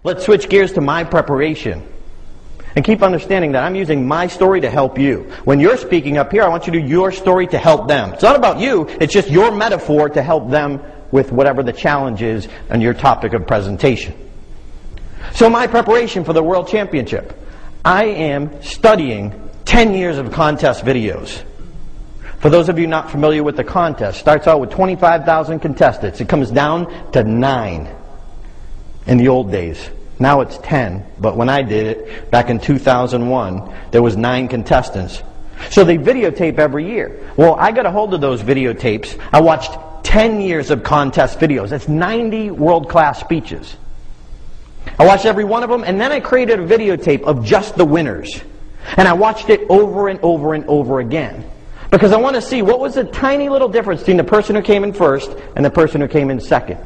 Let's switch gears to my preparation. And keep understanding that I'm using my story to help you. When you're speaking up here, I want you to do your story to help them. It's not about you, it's just your metaphor to help them with whatever the challenge is on your topic of presentation. So my preparation for the World Championship. I am studying 10 years of contest videos. For those of you not familiar with the contest, starts out with 25,000 contestants. It comes down to 9 in the old days. Now it's 10, but when I did it, back in 2001, there was 9 contestants. So they videotape every year. Well, I got a hold of those videotapes. I watched 10 years of contest videos. That's 90 world-class speeches. I watched every one of them, and then I created a videotape of just the winners. And I watched it over and over and over again. Because I want to see what was the tiny little difference between the person who came in first and the person who came in second.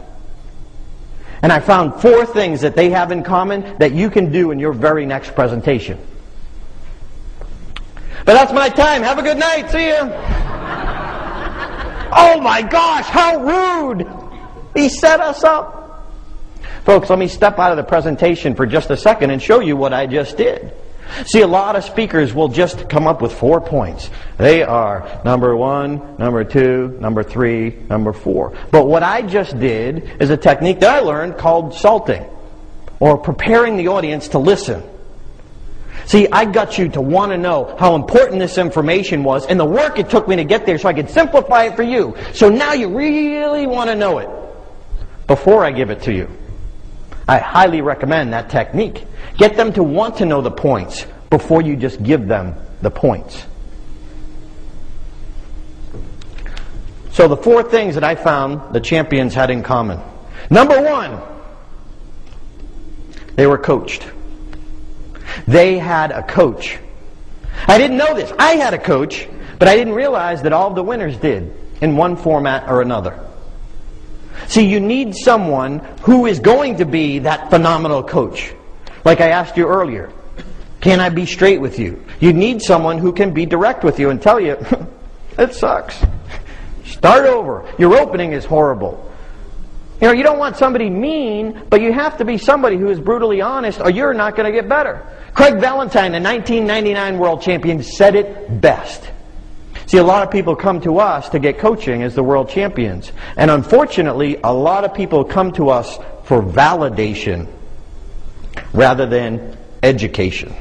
And I found 4 things that they have in common that you can do in your very next presentation. But that's my time. Have a good night. See ya. Oh my gosh, how rude! He set us up. Folks, let me step out of the presentation for just a second and show you what I just did. See, a lot of speakers will just come up with 4 points. They are number 1, number 2, number 3, number 4. But what I just did is a technique that I learned called salting, or preparing the audience to listen. See, I got you to want to know how important this information was and the work it took me to get there so I could simplify it for you. So now you really want to know it before I give it to you. I highly recommend that technique. Get them to want to know the points before you just give them the points. So the 4 things that I found the champions had in common. Number 1, they were coached. They had a coach. I didn't know this. I had a coach, but I didn't realize that all of the winners did in one format or another. See, you need someone who is going to be that phenomenal coach. Like I asked you earlier, can I be straight with you? You need someone who can be direct with you and tell you, it sucks. Start over. Your opening is horrible. You know, you don't want somebody mean, but you have to be somebody who is brutally honest or you're not going to get better. Craig Valentine, the 1999 world champion, said it best. See, a lot of people come to us to get coaching as the world champions. And unfortunately, a lot of people come to us for validation rather than education.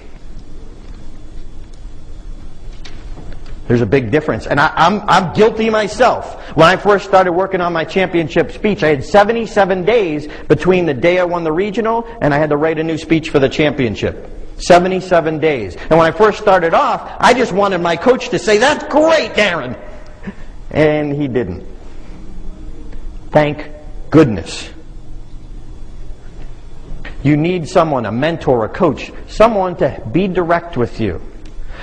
There's a big difference. And I'm guilty myself. When I first started working on my championship speech, I had 77 days between the day I won the regional and I had to write a new speech for the championship. 77 days. And when I first started off, I just wanted my coach to say, "That's great, Darren." And he didn't. Thank goodness. You need someone, a mentor, a coach, someone to be direct with you.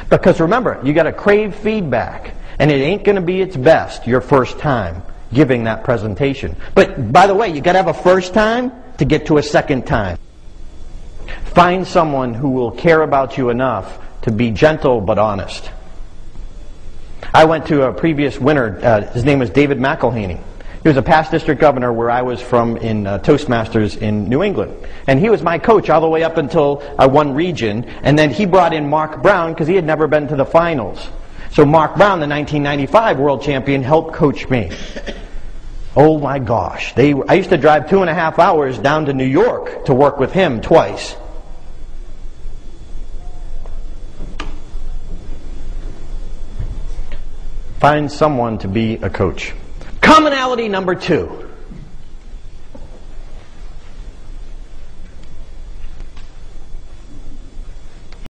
Because remember, you got to crave feedback. And it ain't going to be its best your first time giving that presentation. But by the way, you got to have a first time to get to a second time. Find someone who will care about you enough to be gentle but honest. I went to a previous winner. His name was David McElhaney. He was a past district governor where I was from in Toastmasters in New England. And he was my coach all the way up until I won region. And then he brought in Mark Brown because he had never been to the finals. So Mark Brown, the 1995 world champion, helped coach me. Oh my gosh. I used to drive 2.5 hours down to New York to work with him twice. Find someone to be a coach. Commonality number 2.